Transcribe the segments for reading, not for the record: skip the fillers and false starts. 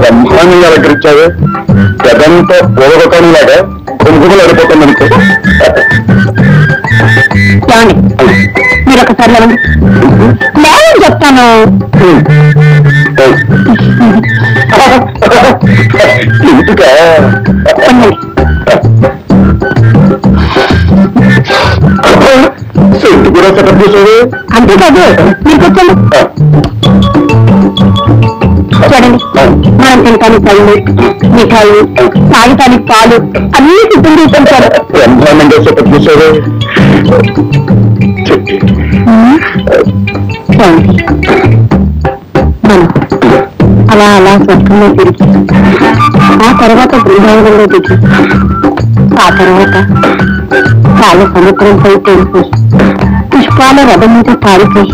బ్రహ్మాండంగా అలంకరించావే, గదంతా పూలకొకంలాగా గుంపులు అడిపోతుంది అనుకో. మీరు ఒకసారి నేను చెప్తాను. ఇంటికా సెంటు కూడా సెటప్ చేసావు. అంతేకాదు, మీరు కూర్చోండి. చూడండి, మనం తినటానికి పళ్ళు, మిఠాయి, తాగటానికి పాలు అన్ని సిద్ధం చేశారు. బ్రహ్మాండంగా సెటప్ చేసావు. అలా అలా స్వర్గంలో తిరిగి, ఆ తర్వాత బృందావనంలో దిగి, ఆ తర్వాత పాల సముద్రంపై తేలిపోయి, పుష్పాల రథం మీద పారిపోయి,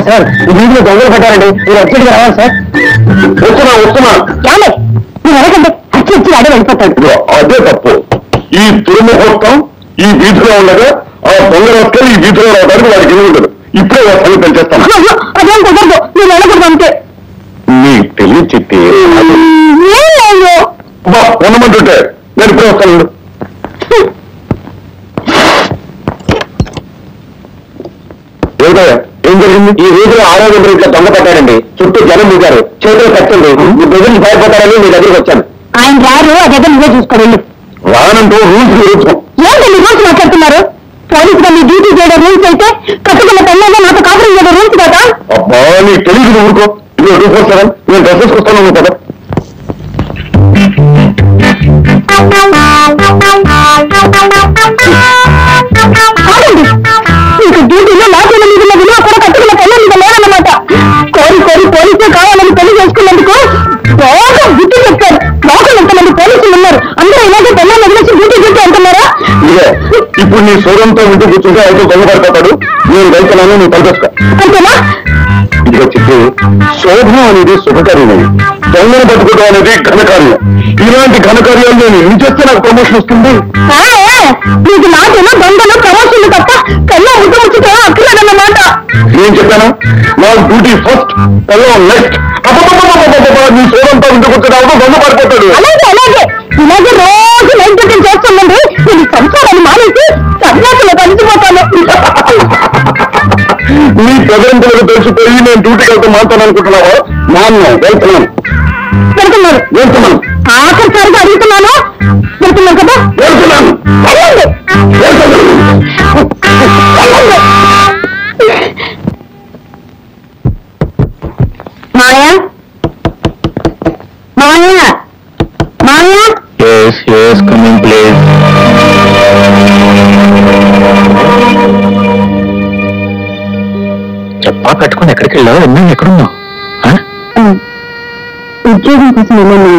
సార్ ఈ వీధిలో దొంగలు పట్టారండి, మీరు అర్జెంట్గా రావాలి సార్. వస్తున్నా చాలే, మీరు ఎలాగంటే అచ్చి ఇచ్చి అడే వెళ్ళిపోతాడు. అదే తప్పు. ఈ దుర్ముహూర్తం ఈ వీధిలో ఉండగా ఆ దొంగ వస్తే ఈ వీధిలో రావడానికి వాడికి ఏమి ఉండదు. ఇప్పుడే వస్తాను పెంచేస్తాను. అదేం కుదరదు, మీరు వెళ్ళకూడదు అంతే. నీకు తెలియదు చిట్టి. ఉండమంటుంటే నేను ఇప్పుడే వస్తాను. ఏమిటయ్యా, ఏం జరిగింది? ఈ వీధిలో ఆరోగ్యం ఇట్లా దొంగ పట్టాడండి. చుట్టూ జనం దిగారు, చేతులు కట్టండి. మీ ప్రజలు భయపడతారని మీ దగ్గరికి వచ్చాను. ఆయన రారు, అదే నువ్వే చూసుకోండి. రానంటూ రూల్స్ విరుద్ధం. ఏంటి మీ రూల్స్ మాట్లాడుతున్నారు? పోలీసుగా మీ డ్యూటీ చేయడం రూల్స్ అయితే, కట్టుకున్న పెళ్ళైనా నాతో కాపురం చేయడం రూల్స్ కదా. అబ్బా, నీకు తెలియదు. ఊరుకో. ఇదిగో 247 నేను డ్రెస్ వేసుకొస్తాను కదా. మీకు డ్యూటీలో లాభం మీద విలువ కూడా కట్టుకున్న పెళ్ళ మీద లేదన్నమాట. కోరి కోరి పోలీసే కావాలని పెళ్లి చేసుకున్నందుకు బాగా గుర్తు చెప్పారు. లోకల్ ఎంతమంది పోలీసులు ఉన్నారు, అందరూ ఇలాగే పెళ్ళ వదిలేసి డ్యూటీ డ్యూటీ అంటున్నారా? ఇప్పుడు నీ సూర్యంతో ఇంటి కూర్చుంటే అయితే దొంగ పడిపోతాడు. నేను వెళ్తున్నాను, నువ్వు కలిపేస్తా. అంతేనా? ఇదిగో చెప్పి, శోభం అనేది శుభకార్యమని, దొంగను పట్టుకోవడం అనేది ఘనకార్యం. ఇలాంటి ఘనకార్యాలు నేను ఎన్ని చేస్తే నాకు ప్రమోషన్ వస్తుంది. మీకు నాకేమో దొంగలు ప్రమోషన్లు తప్ప కన్నా ముద్ద ముచ్చితే అక్కర్లేదన్నమాట. నేను చెప్పాను, నా డ్యూటీ ఫస్ట్, కళ్ళం నెక్స్ట్. నీ సూర్యంతో ఇంటి కూర్చుంటే దొంగ పడిపోతాడు. అలాగే అలాగే ఇలాగే రోజు నైట్ డ్యూటీ చేస్తుందండి. నేను సంసారాన్ని మానేసి సన్యాసంలో కలిసిపోతాను. నీ ప్రజలంతలకు తెలిసిపోయి నేను డ్యూటీకి వెళ్తే మాట్లాడాను అనుకుంటున్నావా? వెళ్తున్నాను. వెళ్తున్నాను. ఆఖరిసారిగా అడుగుతున్నాను. వెళ్తున్నాను కదా. వెళ్తున్నాను. మాయా మాయా మాయా. Yes, come in, please. చెప్పా కట్టుకుని ఎక్కడికి వెళ్ళావు? ఎక్కడున్నావు? ఉద్యోగం కోసం వెళ్ళాను.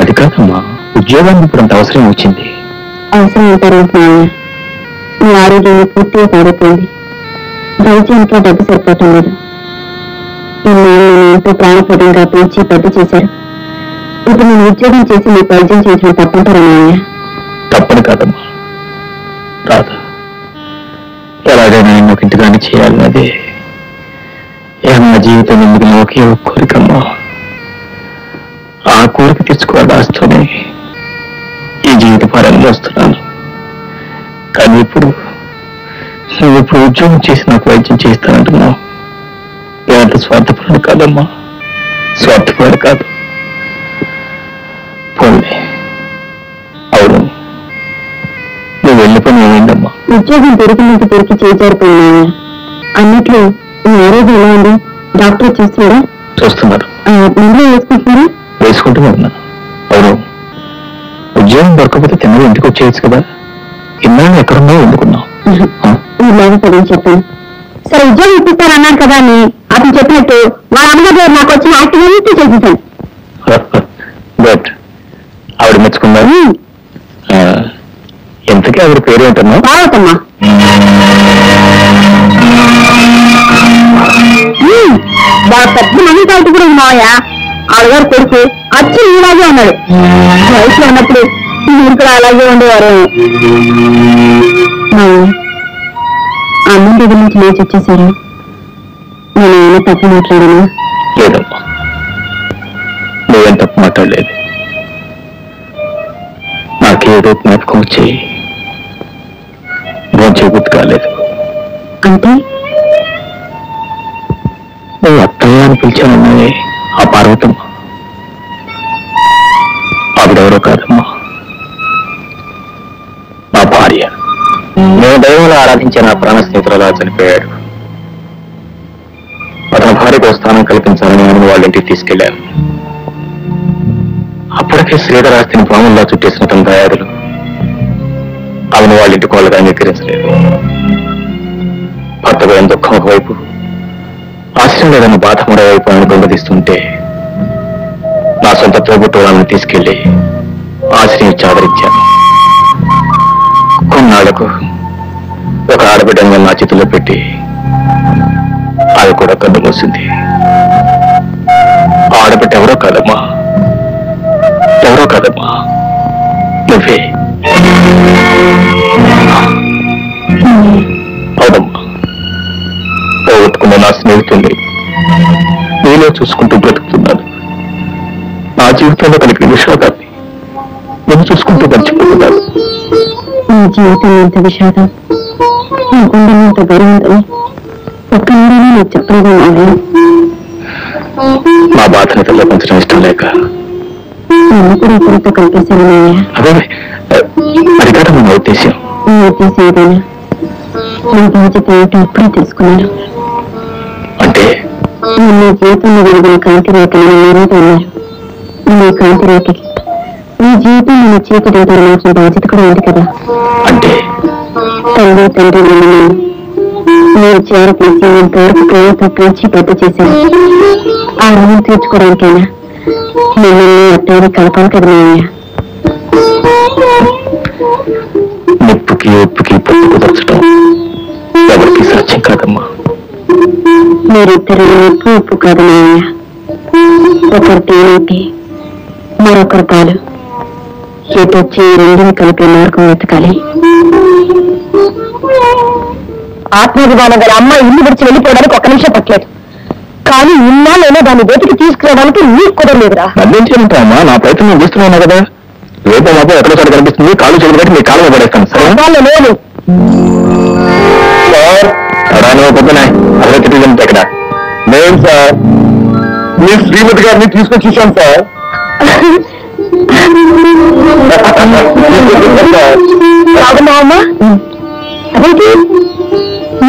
అది కాదమ్మా, ఉద్యోగానికి ఇప్పుడు అంత అవసరం వచ్చింది. అవసరం అంటారు మాయా. నీ ఆరోగ్యం పూర్తిగా పాడైపోయింది. వైద్యానికి డబ్బు సరిపోవటం లేదు. ఇన్నాళ్ళు ఎంతో ప్రాణప్రదంగా పెంచి పెద్ద చేశారు. ఇప్పుడు నేను ఉద్యోగం చేసి నీకు వైద్యం చేసిన తప్పంటారా మాయా? తప్పని కాదమ్మా, రాదు. ఎలాగైనా నేను ఒక ఇంటిదాన్ని చేయాలన్నది నా జీవితం ఎందుకు ఒకే ఒక కోరికమ్మా. ఆ కోరిక తెచ్చుకోవాలి ఆస్తూనే ఈ జీవిత భారాన్ని వస్తున్నాను. కానీ ఇప్పుడు నువ్వు ఇప్పుడు ఉద్యోగం చేసి నాకు వైద్యం చేస్తానంటున్నావు. ఇలాంటి స్వార్థపరుడు కాదమ్మా, స్వార్థపరుడు కాదు. పోలే, అవును, నువ్వు వెళ్ళి పని ఏమైందమ్మా? ఉద్యోగం పెరిగినంత పెరిగి చేజారిపోయినా అన్నట్లు నీ ఆరోగ్యం ఎలా ఉంది? డాక్టర్ చూస్తున్నాడా? చూస్తున్నారు. మందులు వేసుకుంటున్నారా? వేసుకుంటున్నా. అవును, ఉద్యోగం దొరకకపోతే తిన్నగా ఇంటికి వచ్చేయచ్చు కదా. ఇన్నాళ్ళు ఎక్కడున్నావు ఎందుకున్నావు? ఇలాగ పదని చెప్పాను. సరే, ఉద్యోగం ఇప్పిస్తారన్నారు కదా అని అతను చెప్పినట్టు వాళ్ళ అమ్మగారు నాకు వచ్చిన యాక్టివిటీ చేసేసాను. బట్ ఆవిడ మెచ్చుకున్నారు. ఎంతకీ ఆవిడ పేరు ఏంటన్నా? పార్వతమ్మా. బాగా పెద్ద మంది తాటి కూడా మావయ్య ఆడగారు కొడుకు అచ్చి ఇలాగే ఉన్నాడు. వయసులో ఉన్నప్పుడు మీరు కూడా అలాగే ఉండేవారు. అన్నం దగ్గర నుంచి లేచి వచ్చేసారు. నేను ఏమైనా తప్పు మాట్లాడాను? లేదమ్మా, నువ్వేం తప్పు మాట్లాడలేదు. నాకేదో జ్ఞాపకం వచ్చి భోంచేబుద్ధి కాలేదు. అంటే నువ్వు అత్తయ్య అని పిలిచానన్నావే ఆ పార్వతమ్మ, ఆవిడెవరో కాదమ్మా, నా భార్య. నేను దైవంలో ఆరాధించే నా ప్రాణ స్నేహితులు చనిపోయాడు. అతని భార్యకు స్థానం కల్పించాలని నేను వాళ్ళ ఇంటికి తీసుకెళ్లాను. అప్పటికే శ్రీధరాస్తిని పాముల్లా చుట్టేసిన తన దయాదులు ఆమెను వాళ్ళ ఇంటి కోళ్ళగా అంగీకరించలేదు. భర్త పోయిన దుఃఖం ఒకవైపు, ఆశ్రయం లేదన్న బాధ మరోవైపు ఆమెను దొంగతీస్తుంటే నా సొంత తోబుట్టువులను తీసుకెళ్లి ఆశ్రయం చాదరించాను. కొన్నాళ్లకు ఒక ఆడబిడ్డను నా చేతిలో పెట్టి ఆమె కూడా కన్ను మూసింది. ఆడబిడ్డ ఎవరో కాదమ్మా, నువ్వే. అవునమ్మా, పోగొట్టుకున్న నా స్నేహితుడిని నేనే చూసుకుంటూ బ్రతుకుతున్నాను. నా జీవితంలో కలిగిన విషాదాన్ని నేను చూసుకుంటూ మర్చిపోతున్నాను. నీ జీవితం ఎంత విషాదం, నీ గుండె ఎంత గౌరవం ఒక్క నుండి నాకు చెప్పలేదు. నా బాధని తల్లి పెంచడం ఇష్టం లేక నన్ను కూడా ఇతరులతో కలిపేశాను. అదే అది కాదమ్మా నా ఉద్దేశం. నీ ఉద్దేశం ఏదైనా నా బాధ్యత ఏమిటో అప్పుడే తెలుసుకున్నాను. అంటే నీ జీవితంలో వెలిగిన కాంతి రేఖలను మీరేదో ఉన్నారు. నీ కాంతి రేఖకి నీ జీవితంలో నీ చీకటి మార్చిన బాధ్యత కూడా ఉంది కదా. అంటే తల్లి తండ్రి నన్ను మీరు చేరపేసి ఎంతవరకు ప్రేమతో పెంచి పెద్ద చేశాను. ఆ రుణం తీర్చుకోవడానికైనా మిమ్మల్ని అట్టేది కలపాలి కదా మావయ్య. నిప్పుకి ఉప్పుకి పొత్తు కుదర్చడం ఎవరికి సాధ్యం కాదమ్మా. మీరిద్దరు నిప్పు ఉప్పు కాదు మావయ్య. ఒకరు తేనెకి మరొకరు పాలు. ఎటొచ్చి ఈ రెండుని కలిపే మార్గం వెతకాలి. ఆత్మాభిమానం గల అమ్మ ఇల్లు విడిచి వెళ్ళిపోవడానికి ఒక్క నిమిషం పట్టలేదు. కానీ ఇన్నాళ్ళైనా దాన్ని వెతికి తీసుకురావడానికి నీకు కుదరలేదురా. నన్నేంటమ్మా, నా ప్రయత్నం నేను చేస్తున్నాను కదా. రేపు మాత్రం ఎక్కడో చోట కనిపిస్తుంది, కాళ్ళు చేతులు బట్టి మీ కాళ్ళ పడేస్తాను. సరే లేదు పొద్దున అదే తిరిగి ఎక్కడ నేను సార్ మీ శ్రీమతి గారిని తీసుకొని చూశాను సార్. కాదమ్మా, అదేంటి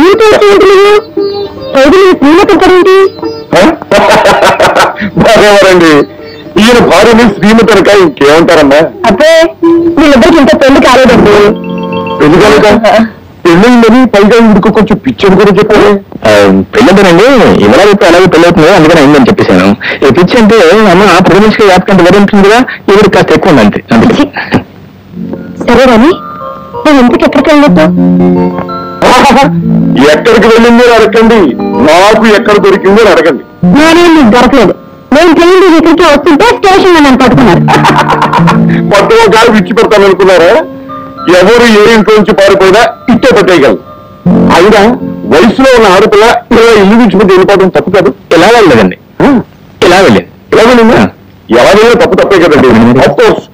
నీతో శ్రీమతి ఏంటి? బాగేవారండి, ఈయన భార్యని శ్రీమతి అనక ఇంకేమంటారమ్మా? అదే వీళ్ళిద్దరికి ఇంత పెళ్లి కాలేదండి. పెళ్లి కాలేదా? పెళ్ళిందని పైగా ఇందుకు కొంచెం పిచ్చని కూడా చెప్పారు. పెళ్ళంతేనండి, ఇలా చెప్పి అలాగే పెళ్ళి అవుతుంది, అందుకని అయిందని చెప్పేశాను. ఈ పిచ్చి అంటే అమ్మ ఆ ప్రతి మనిషికి వ్యాపకంత వరి ఉంటుంది కదా, ఈవిడికి కాస్త ఎక్కువ ఉంది అంతే. సరే కానీ నేను ఎందుకు ఎక్కడికి వెళ్ళొద్దు? ఎక్కడికి వెళ్ళిందో అడగండి, నాకు ఎక్కడ దొరికిందో అడగండి. నేనేం మీకు దొరకలేదు. నేను ట్రైన్ ఇక్కడికి వస్తుంటే స్టేషన్ లో నన్ను పట్టుకున్నారు. కొత్తగా గాలి విచ్చి పెడతాను అనుకున్నారా? ఎవరు ఏ ఇంట్లో నుంచి పారిపోయినా ఇట్టే పెట్టేయగలరు. అయినా వయసులో ఉన్న ఆడపిల్ల ఇలా ఇల్లు విడిచిపెట్టి వెళ్ళిపోవడం తప్పు కాదు. ఎలా వెళ్ళలేదండి, ఎలా వెళ్ళిందా? ఎలా వెళ్ళినా తప్పే కదండి. అఫ్కోర్స్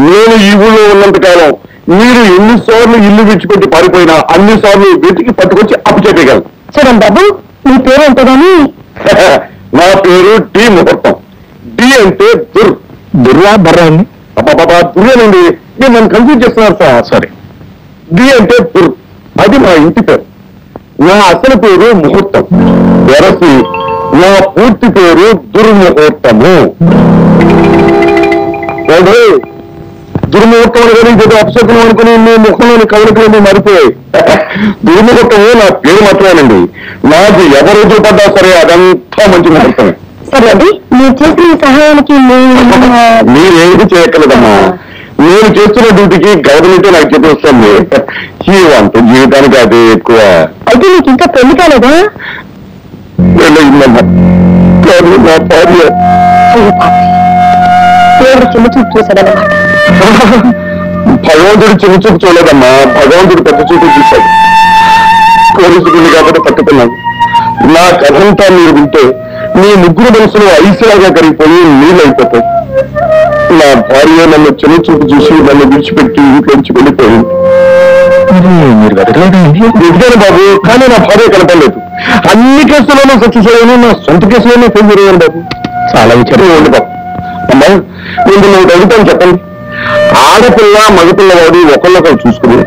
నేను ఈ ఊళ్ళో ఉన్నంత కాలం మీరు ఎన్నిసార్లు ఇల్లు విడిచిపెట్టి పారిపోయినా అన్నిసార్లు వెతికి పట్టుకొచ్చి అప్పు చెప్పగలరు. చూడండి బాబు, మీ పేరు ఎంత గానీ నా పేరు డి ముహూర్తం. డి అంటే దుర్రా బర్రా అండి. అబ్బాబా దుర్రేనండి, మీరు నన్ను కన్ఫ్యూజ్ చేస్తున్నారు సార్. సారీ, డి అంటే దుర్, అది మా ఇంటి పేరు. నా అసలు పేరు ముహూర్తం, వెరసి నా పూర్తి పేరు దుర్ముహూర్తము. దుర్ముహూర్తం అనుకుని ఏదో అపశకునం అనుకుని మీ ముఖంలోని కవలికలన్నీ మరిపోయాయి. దుర్ముహూర్తము నా పేరు మాత్రమేనండి. నాకు ఎవరు ఎదురుపడ్డా సరే అదంతా మంచి ముహూర్తమే. సరే అండి, మీరు చేసిన సహాయానికి మీరేది చేయక్కర్లేదమ్మా. నేను చేస్తున్న డ్యూటీకి గవర్నమెంట్ నాకు చెప్పి వస్తుంది. ఈ వంట జీవితానికి అది ఎక్కువ. అయితే నీకు ఇంకా పెళ్లి కాలేదా? పెళ్ళయిందమ్మా, కానీ నా భార్య దేవుడు చిన్న చూపు చూశాడన్నమాట. భగవంతుడు చిన్న చూపు చూడలేదమ్మా, భగవంతుడు పెద్ద చూపు చూశాడు. కోరుసుకుంది కాబట్టి పట్టుకున్నాను. నా కథంతా మీరు వింటే మీ ముగ్గురు మనసులో ఐసులాగా కరిగిపోయి నీళ్ళైపోతాయి. నా భార్య నన్ను చిన్న చూపు చూసి నన్ను విడిచిపెట్టి ఇంట్లోంచి వెళ్ళిపోయింది. మీరు వెతికాను బాబు, కానీ నా భార్య కనపడలేదు. అన్ని కేసుల్లోనూ సక్సెస్ అయ్యాను, నా సొంత కేసులోనే ఫెయిల్ జరిగాను బాబు. చాలా విచారం ఉండి బాబు. అమ్మా, నేను నువ్వు అడుగుతాను చెప్పండి. ఆడపిల్ల మగపిల్లవాడు ఒకళ్ళొకరు చూసుకుని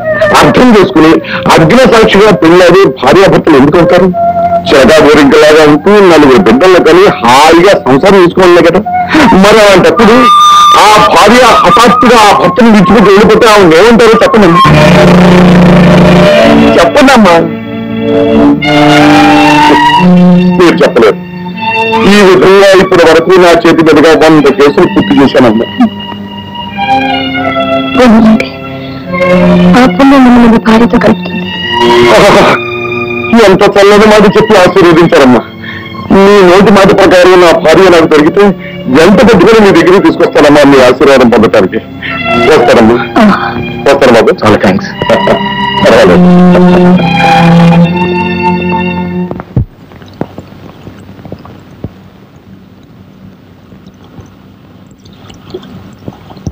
అర్థం చేసుకుని అగ్న సాక్షిగా పెళ్ళాడి భార్యాభర్తలు ఎందుకు అవుతారు? చెగా గోరింకలాగా ఉంటూ నలుగురు బిడ్డల్లో కానీ హాయిగా సంసారం తీసుకోవాలి కదా. మరి అలాంటప్పుడు ఆ భార్య హఠాత్తుగా ఆ భర్తను విడిచిపెట్టి వెళ్ళిపోతే ఆమె ఏమంటారో చెప్పండి. చెప్పండి అమ్మా. మీరు చెప్పలేరు. ఈ విధంగా ఇప్పటి వరకు నా చేతి మీదుగా 100 కేసులు పూర్తి చేశానమ్మా. మిమ్మల్ని భార్యతో కలుపుతుంది. ఎంత చల్లని మాట చెప్పి ఆశీర్వదించారమ్మా. మీ నోటి మాట ప్రకారం నా భార్య నాకు దొరికితే ఎంత పెట్టుకుని మీ దగ్గరికి తీసుకొస్తానమ్మా మీ ఆశీర్వాదం పొందటానికి. వస్తానమ్మా. వస్తాను బాబు. చాలా థ్యాంక్స్. పర్వాలేదు.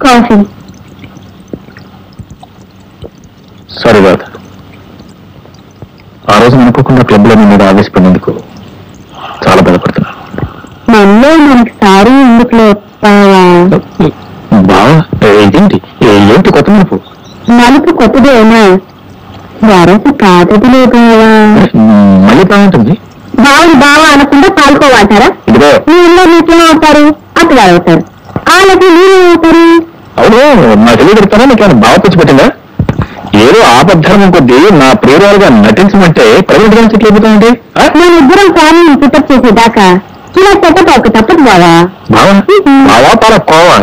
కాఫీ. సారీ బాధ. ఆ రోజు అనుకోకుండా క్లబ్లో మీ మీద ఆవేశపడినందుకు చాలా బాధపడుతున్నాను. మనలో మనకి సారీ ఎందుకులో బావా, ఇదేంటి ఏంటి కొత్త మలుపు? మలుపు కొత్తదేనా? వరస కాదదిలే బావా. మళ్ళీ బాగుంటుంది. బావుని బావా అనకుండా పాల్కోవాటారా? ఇదిగో మీలో మీకేం అవుతారు? అట్లా అవుతారు. వాళ్ళకి మీరేమవుతారు? అవును, నా తెలియగలుగుతానా? నీకేమైనా బాగా పిచ్చి పెట్టిందా? ఏదో ఆపద్ధర్మం కొద్దీ నా ప్రియురాలుగా నటించమంటే ప్రైవేట్గా చెట్లయిపోతామండి. మన ఇద్దరం ఫ్యామిలీని పికప్ చేసేదాకా ఇలా సెటప్ ఒక తప్పదు బావా. బావా బావా పాల కోవా